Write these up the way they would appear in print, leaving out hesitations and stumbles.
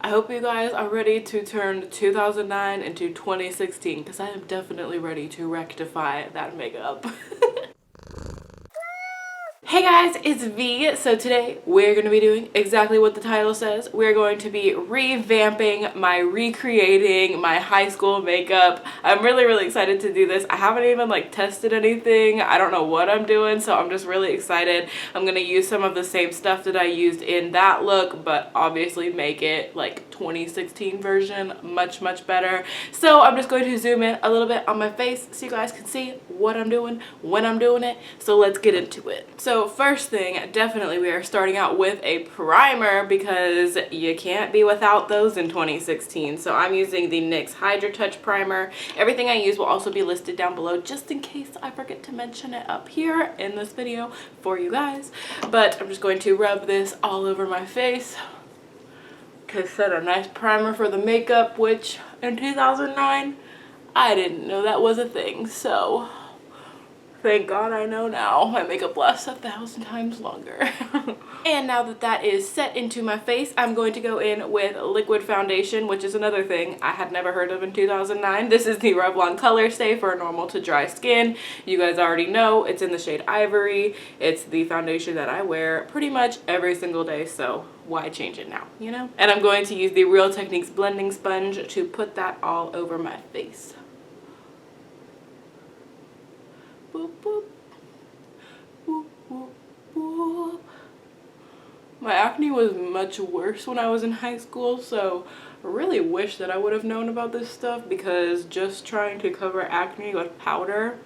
I hope you guys are ready to turn 2009 into 2016 because I am definitely ready to rectify that makeup. Hey guys, it's V. So today we're going to be doing exactly what the title says. We're going to be recreating my high school makeup. I'm really excited to do this. I haven't even like tested anything. I don't know what I'm doing, so I'm just really excited. I'm going to use some of the same stuff that I used in that look, but obviously make it like 2016 version much better. So I'm just going to zoom in a little bit on my face so you guys can see what I'm doing when I'm doing it. So let's get into it. So first thing, definitely we are starting out with a primer because you can't be without those in 2016. So I'm using the NYX Hydra Touch Primer. Everything I use will also be listed down below just in case I forget to mention it up here in this video for you guys. But I'm just going to rub this all over my face to set a nice primer for the makeup, which in 2009 I didn't know that was a thing, so thank God I know now. My makeup lasts 1,000 times longer. And now that that is set into my face, I'm going to go in with liquid foundation, which is another thing I had never heard of in 2009. This is the Revlon Colorstay for normal to dry skin. You guys already know it's in the shade Ivory. It's the foundation that I wear pretty much every single day, so why change it now, you know? And I'm going to use the Real Techniques blending sponge to put that all over my face. Boop, boop. Boop, boop, boop. My acne was much worse when I was in high school, so I really wish that I would have known about this stuff because just trying to cover acne with powder,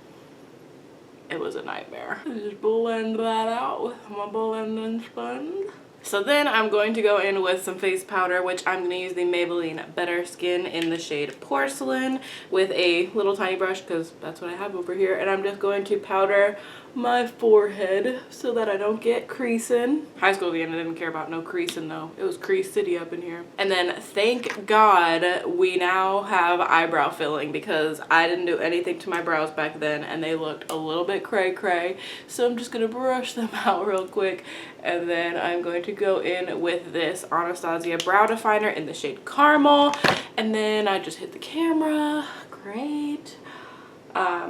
it was a nightmare. Just blend that out with my blending sponge. So then I'm going to go in with some face powder, which I'm going to use the Maybelline Better Skin in the shade Porcelain with a little tiny brush because that's what I have over here. And I'm just going to powder my forehead so that I don't get creasing. High school again, I didn't care about no creasing though. It was crease city up in here. And then thank God we now have eyebrow filling because I didn't do anything to my brows back then and they looked a little bit cray. So I'm just going to brush them out real quick. And then I'm going to go in with this Anastasia brow definer in the shade Caramel. And then I just hit the camera. Great.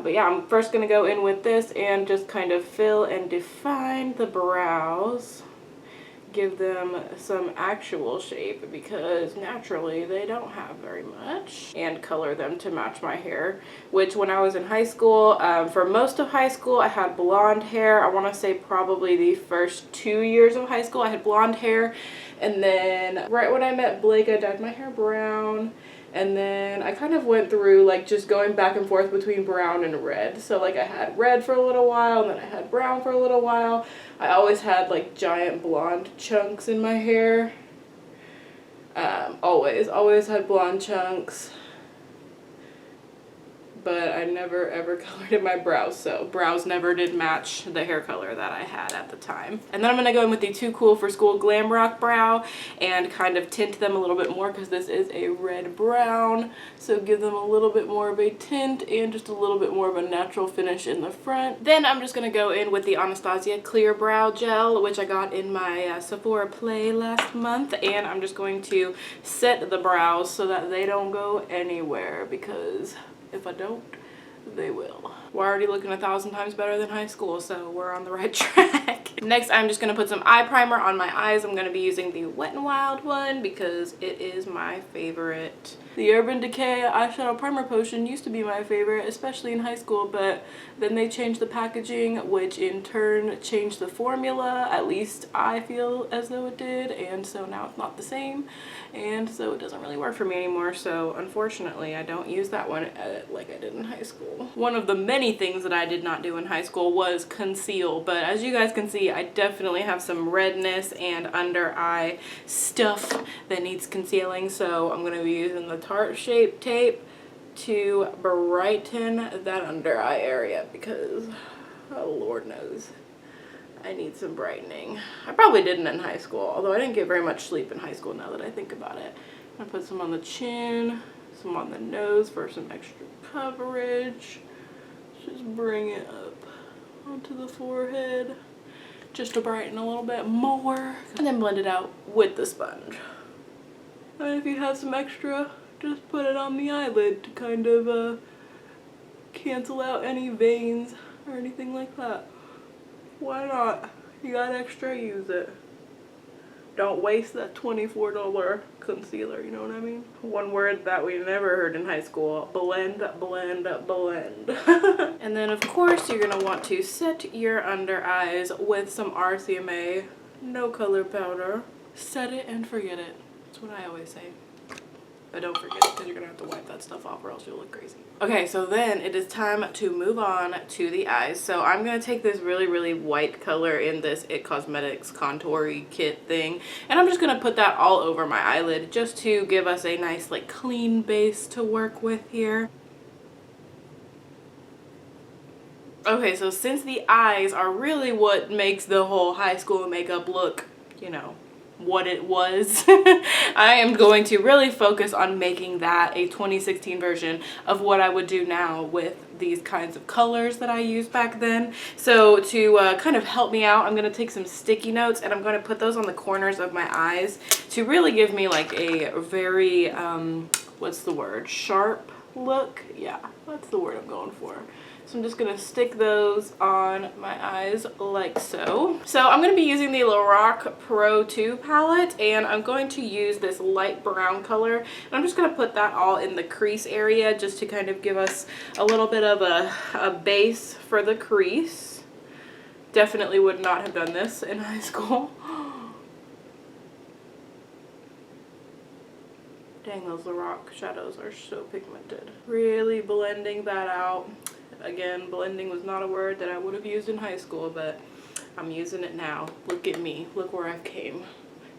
But yeah, I'm first going to go in with this and just kind of fill and define the brows. Give them some actual shape because naturally they don't have very much. And color them to match my hair, which when I was in high school, for most of high school I had blonde hair. I want to say probably the first 2 years of high school I had blonde hair. And then right when I met Blake I dyed my hair brown. And then I kind of went through like just going back and forth between brown and red. So like I had red for a little while and then I had brown for a little while. I always had like giant blonde chunks in my hair. Always had blonde chunks. But I never ever colored in my brows, so brows never did match the hair color that I had at the time. And then I'm going to go in with the Too Cool for School Glam Rock Brow and kind of tint them a little bit more because this is a red brown, so give them a little bit more of a tint and just a little bit more of a natural finish in the front. Then I'm just going to go in with the Anastasia Clear Brow Gel, which I got in my Sephora Play last month, and I'm just going to set the brows so that they don't go anywhere because if I don't, they will. We're already looking 1,000 times better than high school, so we're on the right track. Next, I'm just going to put some eye primer on my eyes. I'm going to be using the Wet n Wild one because it is my favorite. The Urban Decay eyeshadow primer potion used to be my favorite, especially in high school, but then they changed the packaging, which in turn changed the formula. At least I feel as though it did, and so now it's not the same, and so it doesn't really work for me anymore. So unfortunately, I don't use that one like I did in high school. One of the many things that I did not do in high school was conceal, but as you guys can see, I definitely have some redness and under eye stuff that needs concealing, so I'm going to be using the Tarte Shape Tape to brighten that under eye area because, oh Lord knows, I need some brightening. I probably didn't in high school, although I didn't get very much sleep in high school now that I think about it. I'm going to put some on the chin, some on the nose for some extra coverage. Just bring it up onto the forehead just to brighten a little bit more, and then blend it out with the sponge. And if you have some extra, just put it on the eyelid to kind of cancel out any veins or anything like that. Why not? You got extra, use it. Don't waste that $24 concealer, you know what I mean? One word that we never heard in high school: blend, blend, blend. And then of course you're gonna want to set your under eyes with some RCMA no color powder. Set it and forget it. That's what I always say. But don't forget it, because you're gonna have to wipe that stuff off or else you'll look crazy. Okay, so then it is time to move on to the eyes. So I'm gonna take this really white color in this It Cosmetics Contoury Kit thing, and I'm just gonna put that all over my eyelid just to give us a nice like clean base to work with here. Okay, so since the eyes are really what makes the whole high school makeup look, you know, what it was, I am going to really focus on making that a 2016 version of what I would do now with these kinds of colors that I used back then. So to kind of help me out, I'm going to take some sticky notes and I'm going to put those on the corners of my eyes to really give me like a very, what's the word, sharp look. Yeah, that's the word I'm going for. So I'm just going to stick those on my eyes like so. So I'm going to be using the Lorac Pro 2 palette, and I'm going to use this light brown color. And I'm just going to put that all in the crease area just to kind of give us a little bit of a base for the crease. Definitely would not have done this in high school. Dang, those Lorac shadows are so pigmented. Really blending that out. Again, blending was not a word that I would have used in high school, but I'm using it now. Look at me. Look where I've came.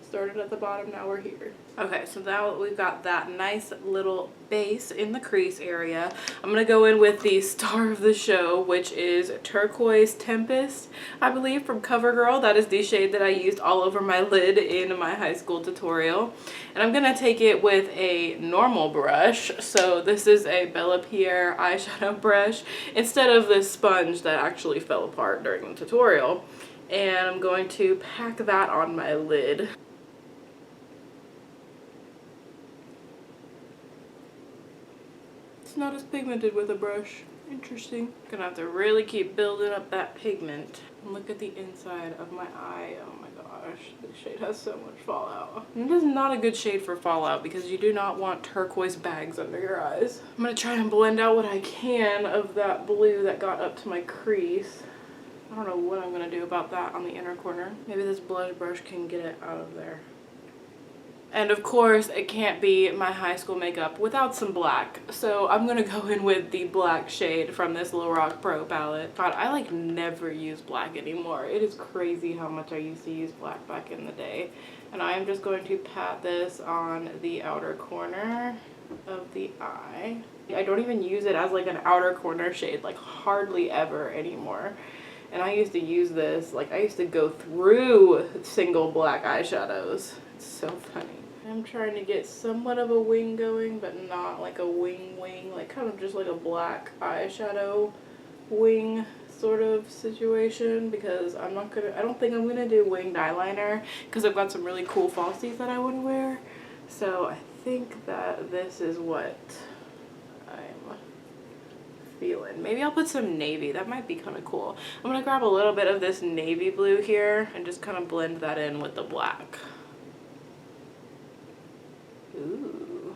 Started at the bottom, now we're here. Okay, so now we've got that nice little base in the crease area. I'm gonna go in with the star of the show, which is Turquoise Tempest, I believe, from Covergirl. That is the shade that I used all over my lid in my high school tutorial. And I'm gonna take it with a normal brush. So this is a Pierre eyeshadow brush instead of this sponge that actually fell apart during the tutorial. And I'm going to pack that on my lid. It's not as pigmented with a brush. Interesting. Gonna have to really keep building up that pigment. And look at the inside of my eye. Oh my gosh, this shade has so much fallout. And this is not a good shade for fallout because you do not want turquoise bags under your eyes. I'm gonna try and blend out what I can of that blue that got up to my crease. I don't know what I'm gonna do about that on the inner corner. Maybe this blush brush can get it out of there. And of course, it can't be my high school makeup without some black. So I'm gonna go in with the black shade from this Lorac Pro palette. God, I like never use black anymore. It is crazy how much I used to use black back in the day. And I am just going to pat this on the outer corner of the eye. I don't even use it as like an outer corner shade, like hardly ever anymore. And I used to use this, like I used to go through single black eyeshadows. It's so funny. I'm trying to get somewhat of a wing going, but not like a wing, like kind of just like a black eyeshadow wing sort of situation, because I don't think I'm gonna do winged eyeliner because I've got some really cool falsies that I want to wear. So I think that this is what I'm feeling. Maybe I'll put some navy. That might be kind of cool. I'm gonna grab a little bit of this navy blue here and just kind of blend that in with the black. Ooh,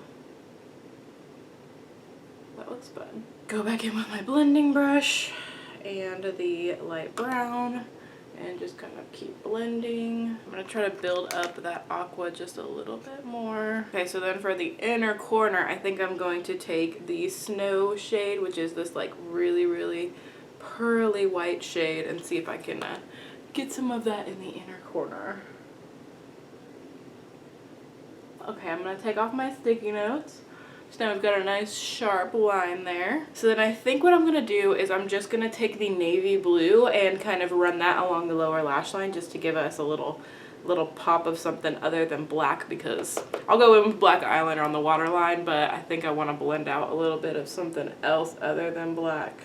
that looks fun. Go back in with my blending brush and the light brown and just kind of keep blending. I'm gonna try to build up that aqua just a little bit more. Okay, so then for the inner corner, I think I'm going to take the Snow shade, which is this like really pearly white shade, and see if I can get some of that in the inner corner. Okay, I'm going to take off my sticky notes. So now we've got a nice sharp line there. So then I think what I'm going to do is I'm just going to take the navy blue and kind of run that along the lower lash line just to give us a little pop of something other than black, because I'll go in with black eyeliner on the waterline, but I think I want to blend out a little bit of something else other than black.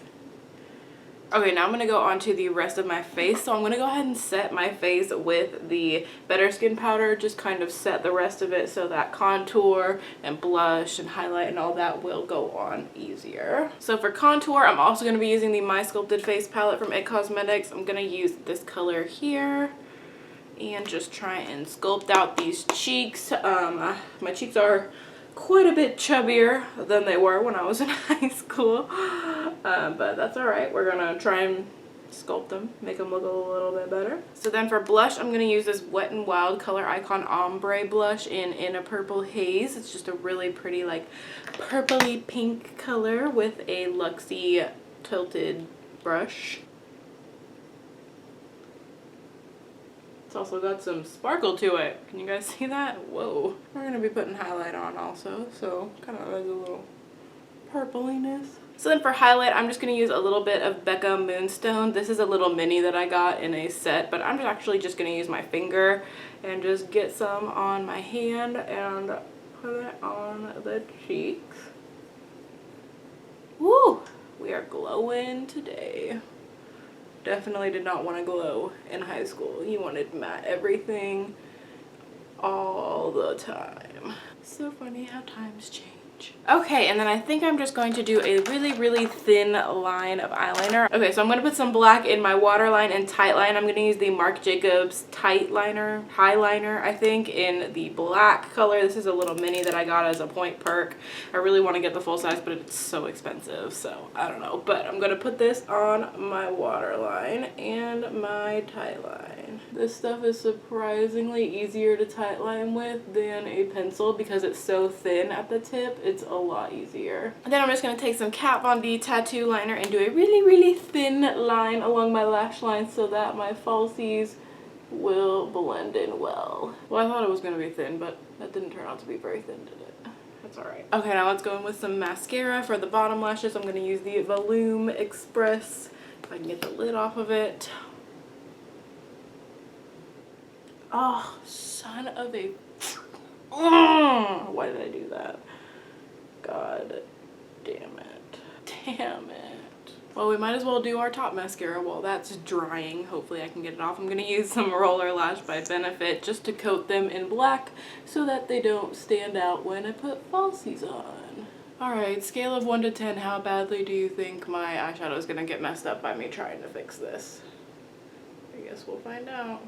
Okay, now I'm going to go on to the rest of my face. So I'm going to go ahead and set my face with the Better Skin powder. Just kind of set the rest of it so that contour and blush and highlight and all that will go on easier. So for contour, I'm also going to be using the My Sculpted Face palette from IT Cosmetics. I'm going to use this color here and just try and sculpt out these cheeks. My cheeks are quite a bit chubbier than they were when I was in high school, but that's all right. We're gonna try and sculpt them, make them look a little bit better. So then for blush, I'm gonna use this Wet n Wild Color Icon Ombre blush in a purple haze. It's just a really pretty like purpley pink color with a luxy tilted brush. It's also got some sparkle to it. Can you guys see that? Whoa. We're going to be putting highlight on also, so kind of like a little purpliness. So then for highlight, I'm just going to use a little bit of Becca Moonstone. This is a little mini that I got in a set, but I'm actually just going to use my finger and just get some on my hand and put it on the cheeks. Woo! We are glowing today. Definitely did not want to glow in high school. You wanted matte everything all the time. So funny how times change. Okay, and then I think I'm just going to do a really thin line of eyeliner. Okay, so I'm going to put some black in my waterline and tight line. I'm going to use the Marc Jacobs tight liner, highliner, I think, in the black color. This is a little mini that I got as a point perk. I really want to get the full size, but it's so expensive, so I don't know. But I'm going to put this on my waterline and my tight line. This stuff is surprisingly easier to tight line with than a pencil because it's so thin at the tip. It's a lot easier. And then I'm just going to take some Kat Von D tattoo liner and do a really thin line along my lash line so that my falsies will blend in well. Well, I thought it was going to be thin, but that didn't turn out to be very thin, did it? That's alright. Okay, now let's go in with some mascara. For the bottom lashes, I'm going to use the Volume Express. If I can get the lid off of it. Oh, son of a... Why did I do that? God damn it. Damn it. Well, we might as well do our top mascara while that's drying. Hopefully I can get it off. I'm going to use some Roller Lash by Benefit just to coat them in black so that they don't stand out when I put falsies on. Alright, scale of 1 to 10, how badly do you think my eyeshadow is going to get messed up by me trying to fix this? I guess we'll find out.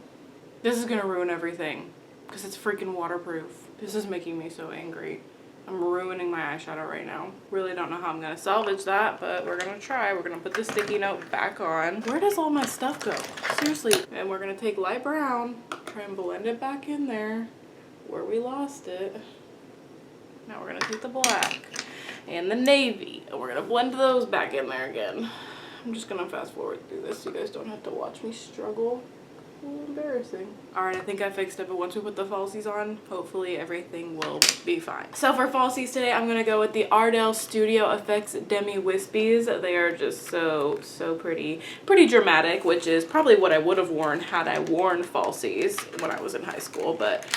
This is going to ruin everything because it's freaking waterproof. This is making me so angry. I'm ruining my eyeshadow right now. Really don't know how I'm going to salvage that, but we're going to try. We're going to put the sticky note back on. Where does all my stuff go? Seriously. And we're going to take light brown, try and blend it back in there where we lost it. Now we're going to take the black and the navy, and we're going to blend those back in there again. I'm just going to fast forward through this so you guys don't have to watch me struggle. A little embarrassing. Alright, I think I fixed it, but once we put the falsies on, hopefully everything will be fine. So for falsies today, I'm going to go with the Ardell Studio Effects Demi Wispies. They are just so pretty. Pretty dramatic, which is probably what I would have worn had I worn falsies when I was in high school, but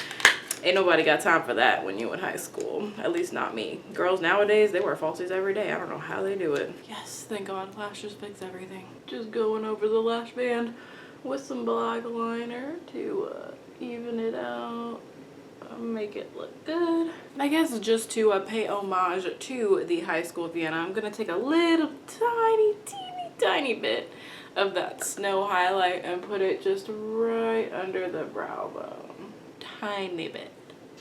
ain't nobody got time for that when you in high school. At least not me. Girls nowadays, they wear falsies every day. I don't know how they do it. Yes, thank God, lashes fix everything. Just going over the lash band with some black liner to even it out, make it look good. I guess just to pay homage to the High School Vienna, I'm going to take a little tiny bit of that snow highlight and put it just right under the brow bone. Tiny bit.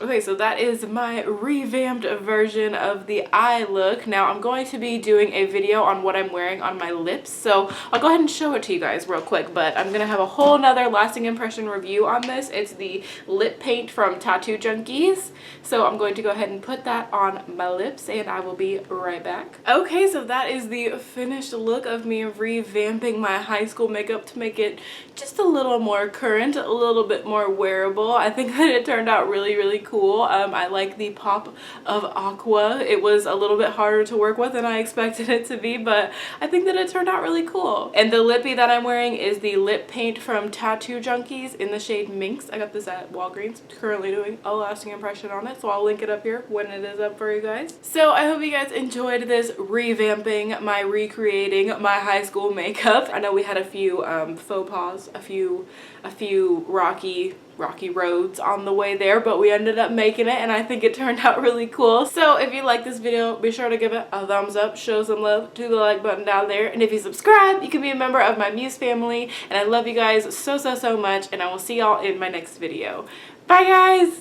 Okay, so that is my revamped version of the eye look. Now I'm going to be doing a video on what I'm wearing on my lips, so I'll go ahead and show it to you guys real quick, but I'm gonna have a whole nother lasting impression review on this. It's the lip paint from Tattoo Junkies, so I'm going to go ahead and put that on my lips and I will be right back. Okay, so that is the finished look of me revamping my high school makeup to make it just a little more current, a little bit more wearable. I think that it turned out really cool. I like the pop of aqua. It was a little bit harder to work with than I expected it to be, but I think that it turned out really cool. And the lippy that I'm wearing is the lip paint from Tattoo Junkies in the shade Minx. I got this at Walgreens. Currently doing a lasting impression on it, so I'll link it up here when it is up for you guys. So I hope you guys enjoyed this revamping, my recreating my high school makeup. I know we had a few faux pas, a few rocky roads on the way there, but we ended up making it, and I think it turned out really cool. So if you like this video, be sure to give it a thumbs up, show some love to the like button down there, and if you subscribe, you can be a member of my Muse family. And I love you guys so much, and I will see y'all in my next video. Bye guys!